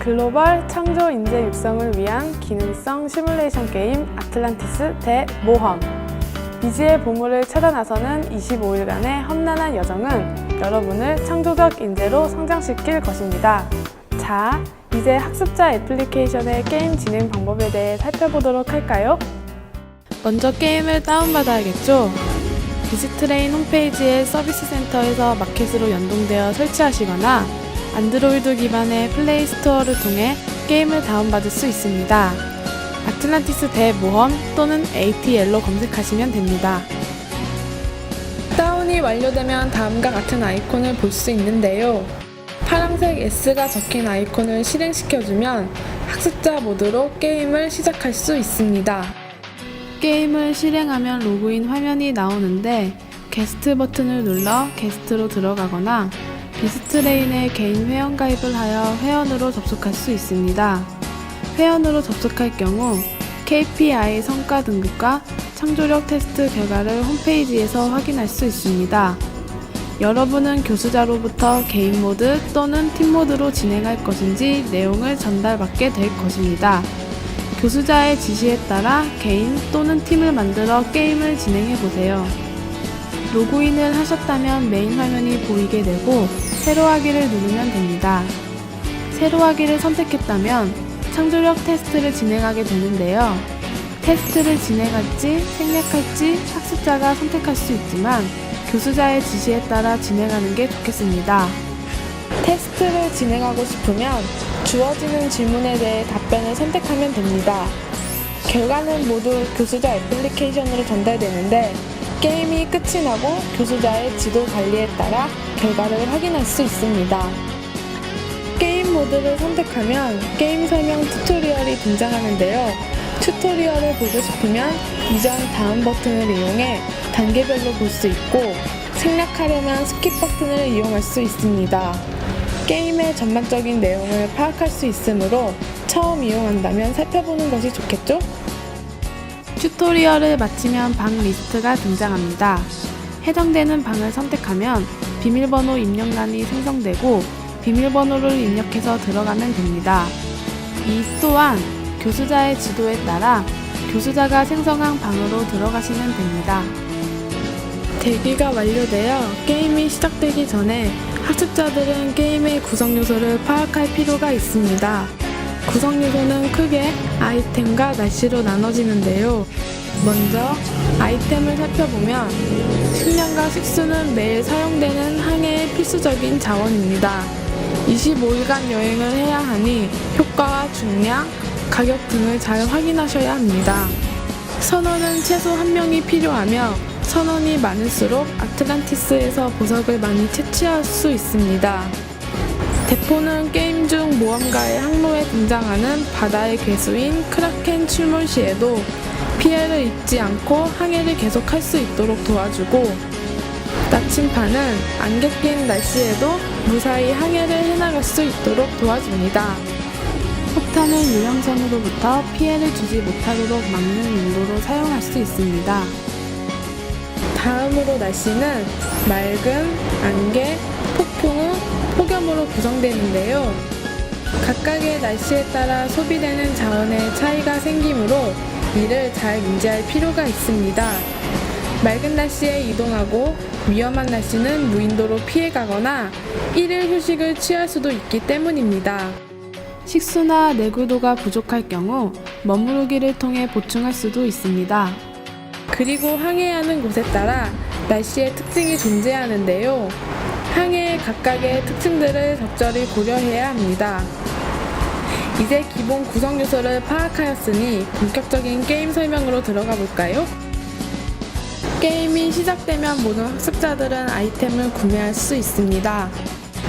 글로벌 창조 인재 육성을 위한 기능성 시뮬레이션 게임 아틀란티스 대모험. 미지의 보물을 찾아 나서는 25일간의 험난한 여정은 여러분을 창조적 인재로 성장시킬 것입니다. 자, 이제 학습자 애플리케이션의 게임 진행 방법에 대해 살펴보도록 할까요? 먼저 게임을 다운받아야겠죠? 비즈트레인 홈페이지의 서비스 센터에서 마켓으로 연동되어 설치하시거나 안드로이드 기반의 플레이 스토어를 통해 게임을 다운받을 수 있습니다. 아틀란티스 대모험 또는 ATL로 검색하시면 됩니다. 다운이 완료되면 다음과 같은 아이콘을 볼 수 있는데요. 파란색 S가 적힌 아이콘을 실행시켜주면 학습자 모드로 게임을 시작할 수 있습니다. 게임을 실행하면 로그인 화면이 나오는데 게스트 버튼을 눌러 게스트로 들어가거나 비즈트레인에 개인 회원가입을 하여 회원으로 접속할 수 있습니다. 회원으로 접속할 경우 KPI 성과 등급과 창조력 테스트 결과를 홈페이지에서 확인할 수 있습니다. 여러분은 교수자로부터 개인 모드 또는 팀 모드로 진행할 것인지 내용을 전달받게 될 것입니다. 교수자의 지시에 따라 개인 또는 팀을 만들어 게임을 진행해보세요. 로그인을 하셨다면 메인 화면이 보이게 되고 새로 하기를 누르면 됩니다. 새로 하기를 선택했다면 창조력 테스트를 진행하게 되는데요. 테스트를 진행할지 생략할지 학습자가 선택할 수 있지만 교수자의 지시에 따라 진행하는 게 좋겠습니다. 테스트를 진행하고 싶으면 주어지는 질문에 대해 답변을 선택하면 됩니다. 결과는 모두 교수자 애플리케이션으로 전달되는데 게임이 끝이 나고 교수자의 지도 관리에 따라 결과를 확인할 수 있습니다. 게임 모드를 선택하면 게임 설명 튜토리얼이 등장하는데요. 튜토리얼을 보고 싶으면 이전 다음 버튼을 이용해 단계별로 볼 수 있고 생략하려면 스킵 버튼을 이용할 수 있습니다. 게임의 전반적인 내용을 파악할 수 있으므로 처음 이용한다면 살펴보는 것이 좋겠죠? 튜토리얼을 마치면 방 리스트가 등장합니다. 해당되는 방을 선택하면 비밀번호 입력란이 생성되고 비밀번호를 입력해서 들어가면 됩니다. 이 또한 교수자의 지도에 따라 교수자가 생성한 방으로 들어가시면 됩니다. 대기가 완료되어 게임이 시작되기 전에 학습자들은 게임의 구성 요소를 파악할 필요가 있습니다. 구성 요소는 크게 아이템과 날씨로 나눠지는데요. 먼저 아이템을 살펴보면 식량과 식수는 매일 사용되는 항해의 필수적인 자원입니다. 25일간 여행을 해야 하니 효과와 중량, 가격 등을 잘 확인하셔야 합니다. 선원은 최소 1명이 필요하며 선원이 많을수록 아틀란티스에서 보석을 많이 채취할 수 있습니다. 대포는 게임 중 모험가의 항로에 등장하는 바다의 괴수인 크라켄 출몰 시에도 피해를 입지 않고 항해를 계속할 수 있도록 도와주고 나침판은 안개 낀 날씨에도 무사히 항해를 해나갈 수 있도록 도와줍니다. 폭탄을 유령선으로부터 피해를 주지 못하도록 막는 용도로 사용할 수 있습니다. 다음으로 날씨는 맑음, 안개, 폭풍우, 폭염으로 구성되는데요. 각각의 날씨에 따라 소비되는 자원의 차이가 생기므로 이를 잘 인지할 필요가 있습니다. 맑은 날씨에 이동하고 위험한 날씨는 무인도로 피해가거나 일일 휴식을 취할 수도 있기 때문입니다. 식수나 내구도가 부족할 경우 머무르기를 통해 보충할 수도 있습니다. 그리고 항해하는 곳에 따라 날씨의 특징이 존재하는데요. 항해의 각각의 특징들을 적절히 고려해야 합니다. 이제 기본 구성 요소를 파악하였으니 본격적인 게임 설명으로 들어가 볼까요? 게임이 시작되면 모든 학습자들은 아이템을 구매할 수 있습니다.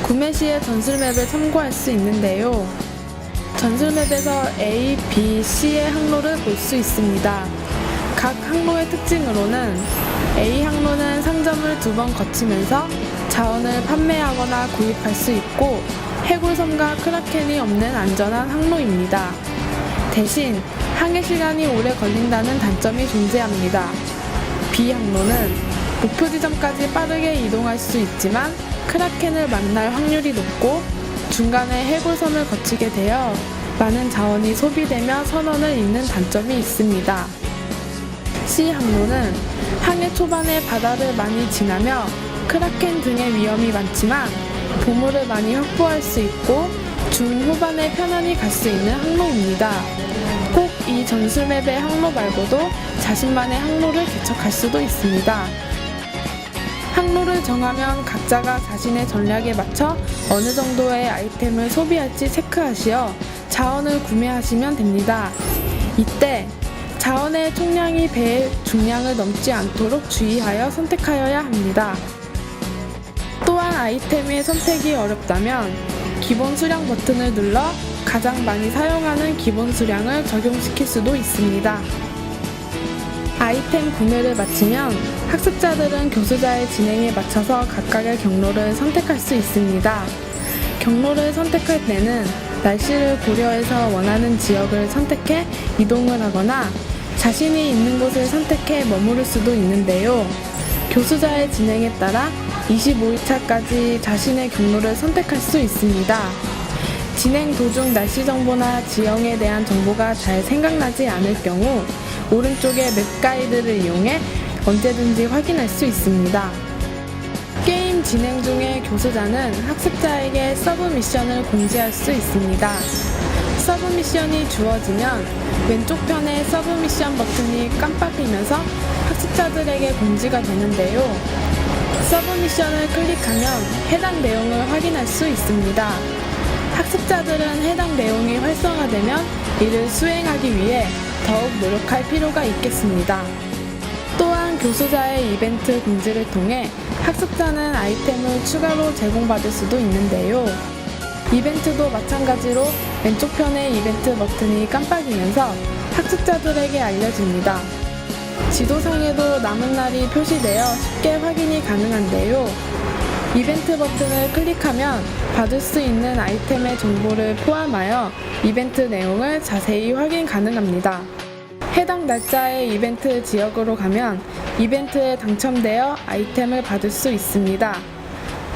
구매 시에 전술맵을 참고할 수 있는데요. 전술맵에서 A, B, C의 항로를 볼 수 있습니다. 각 항로의 특징으로는 A 항로는 상점을 2번 거치면서 자원을 판매하거나 구입할 수 있고 해골섬과 크라켄이 없는 안전한 항로입니다. 대신 항해 시간이 오래 걸린다는 단점이 존재합니다. B 항로는 목표 지점까지 빠르게 이동할 수 있지만 크라켄을 만날 확률이 높고 중간에 해골섬을 거치게 되어 많은 자원이 소비되며 선원을 잃는 단점이 있습니다. C 항로는 항해 초반에 바다를 많이 지나며 크라켄 등의 위험이 많지만 보물을 많이 확보할 수 있고 중후반에 편안히 갈 수 있는 항로입니다. 꼭 이 전술맵의 항로 말고도 자신만의 항로를 개척할 수도 있습니다. 항로를 정하면 각자가 자신의 전략에 맞춰 어느 정도의 아이템을 소비할지 체크하시어 자원을 구매하시면 됩니다. 이때 자원의 총량이 배의 중량을 넘지 않도록 주의하여 선택하여야 합니다. 또한 아이템의 선택이 어렵다면 기본 수량 버튼을 눌러 가장 많이 사용하는 기본 수량을 적용시킬 수도 있습니다. 아이템 구매를 마치면 학습자들은 교수자의 진행에 맞춰서 각각의 경로를 선택할 수 있습니다. 경로를 선택할 때는 날씨를 고려해서 원하는 지역을 선택해 이동을 하거나 자신이 있는 곳을 선택해 머무를 수도 있는데요. 교수자의 진행에 따라 25일차까지 자신의 경로를 선택할 수 있습니다. 진행 도중 날씨 정보나 지형에 대한 정보가 잘 생각나지 않을 경우 오른쪽의 맵 가이드를 이용해 언제든지 확인할 수 있습니다. 게임 진행 중에 교수자는 학습자에게 서브 미션을 공지할 수 있습니다. 서브 미션이 주어지면 왼쪽 편의 서브 미션 버튼이 깜빡이면서 학습자들에게 공지가 되는데요. 서브 미션을 클릭하면 해당 내용을 확인할 수 있습니다. 학습자들은 해당 내용이 활성화되면 이를 수행하기 위해 더욱 노력할 필요가 있겠습니다. 또한 교수자의 이벤트 공지를 통해 학습자는 아이템을 추가로 제공받을 수도 있는데요. 이벤트도 마찬가지로 왼쪽 편의 이벤트 버튼이 깜빡이면서 학습자들에게 알려집니다. 지도상에도 남은 날이 표시되어 쉽게 확인이 가능한데요. 이벤트 버튼을 클릭하면 받을 수 있는 아이템의 정보를 포함하여 이벤트 내용을 자세히 확인 가능합니다. 해당 날짜의 이벤트 지역으로 가면 이벤트에 당첨되어 아이템을 받을 수 있습니다.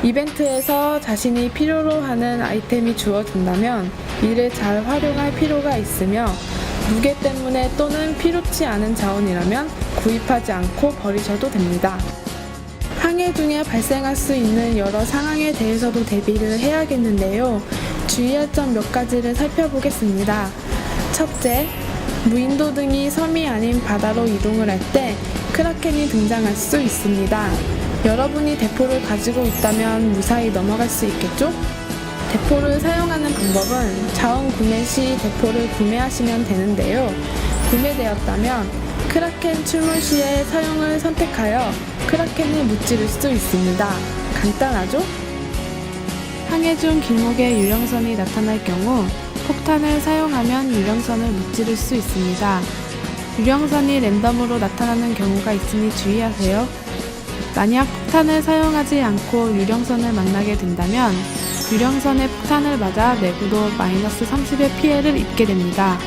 이벤트에서 자신이 필요로 하는 아이템이 주어진다면 이를 잘 활용할 필요가 있으며 무게 때문에 또는 필요치 않은 자원이라면 구입하지 않고 버리셔도 됩니다. 항해 중에 발생할 수 있는 여러 상황에 대해서도 대비를 해야겠는데요. 주의할 점 몇 가지를 살펴보겠습니다. 첫째, 무인도 등이 섬이 아닌 바다로 이동을 할 때 크라켄이 등장할 수 있습니다. 여러분이 대포를 가지고 있다면 무사히 넘어갈 수 있겠죠? 대포를 사용하는 방법은 자원 구매 시 대포를 구매하시면 되는데요. 구매되었다면 크라켄 출몰 시에 사용을 선택하여 크라켄을 무찌를 수 있습니다. 간단하죠? 항해 중 길목에 유령선이 나타날 경우 폭탄을 사용하면 유령선을 무찌를 수 있습니다. 유령선이 랜덤으로 나타나는 경우가 있으니 주의하세요. 만약 폭탄을 사용하지 않고 유령선을 만나게 된다면 유령선의 폭탄을 맞아 내구도 마이너스 30의 피해를 입게 됩니다.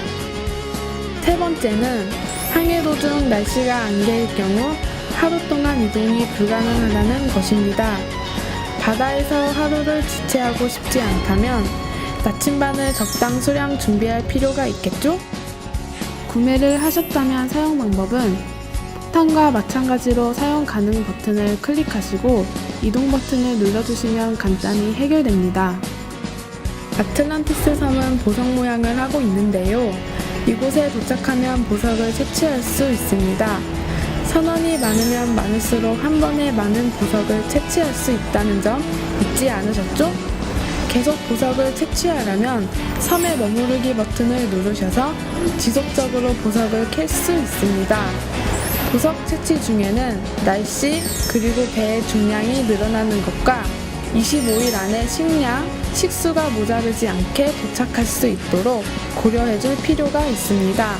세 번째는 항해 도중 날씨가 안개일 경우 하루 동안 이동이 불가능하다는 것입니다. 바다에서 하루를 지체하고 싶지 않다면 나침반을 적당 수량 준비할 필요가 있겠죠? 구매를 하셨다면 사용 방법은 폭탄과 마찬가지로 사용 가능 버튼을 클릭하시고 이동 버튼을 눌러주시면 간단히 해결됩니다. 아틀란티스 섬은 보석 모양을 하고 있는데요. 이곳에 도착하면 보석을 채취할 수 있습니다. 선원이 많으면 많을수록 한 번에 많은 보석을 채취할 수 있다는 점 잊지 않으셨죠? 계속 보석을 채취하려면 섬에 머무르기 버튼을 누르셔서 지속적으로 보석을 캘 수 있습니다. 보석 채취 중에는 날씨 그리고 배의 중량이 늘어나는 것과 25일 안에 식수가 모자르지 않게 도착할 수 있도록 고려해줄 필요가 있습니다.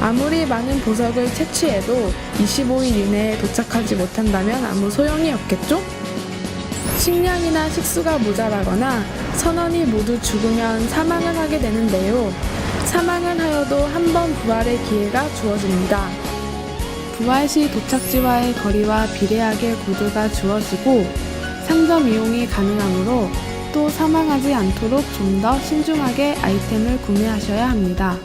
아무리 많은 보석을 채취해도 25일 이내에 도착하지 못한다면 아무 소용이 없겠죠? 식량이나 식수가 모자라거나 선원이 모두 죽으면 사망을 하게 되는데요. 사망을 하여도 한 번 부활의 기회가 주어집니다. 부활 시 도착지와의 거리와 비례하게 고도가 주어지고 상점 이용이 가능하므로 또 사망하지 않도록 좀 더 신중하게 아이템을 구매하셔야 합니다.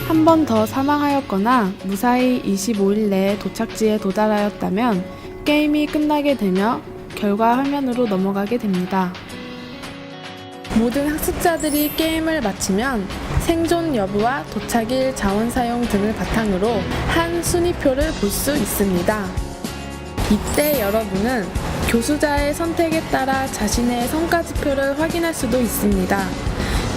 한 번 더 사망하였거나 무사히 25일 내에 도착지에 도달하였다면 게임이 끝나게 되며 결과 화면으로 넘어가게 됩니다. 모든 학습자들이 게임을 마치면 생존 여부와 도착일 자원 사용 등을 바탕으로 한 순위표를 볼 수 있습니다. 이때 여러분은 교수자의 선택에 따라 자신의 성과지표를 확인할 수도 있습니다.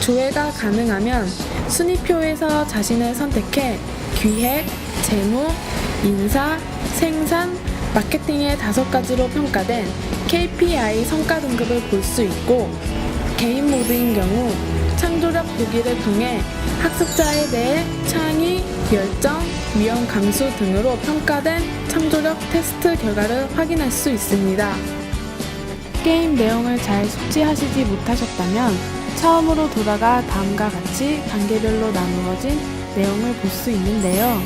조회가 가능하면 순위표에서 자신을 선택해 기획, 재무, 인사, 생산, 마케팅의 5가지로 평가된 KPI 성과 등급을 볼 수 있고, 개인 모드인 경우 창조력 보기를 통해 학습자에 대해 창의, 열정, 위험 감수 등으로 평가된 창조력 테스트 결과를 확인할 수 있습니다. 게임 내용을 잘 숙지하시지 못하셨다면 처음으로 돌아가 다음과 같이 단계별로 나누어진 내용을 볼 수 있는데요.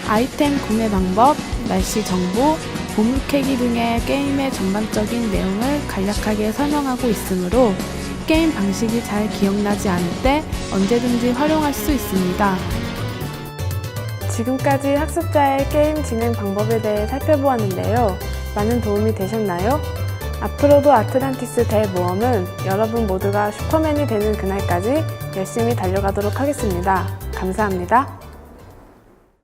아이템 구매 방법, 날씨 정보, 보물 캐기 등의 게임의 전반적인 내용을 간략하게 설명하고 있으므로 게임 방식이 잘 기억나지 않을 때 언제든지 활용할 수 있습니다. 지금까지 학습자의 게임 진행 방법에 대해 살펴보았는데요. 많은 도움이 되셨나요? 앞으로도 아틀란티스 대모험은 여러분 모두가 슈퍼맨이 되는 그날까지 열심히 달려가도록 하겠습니다. 감사합니다.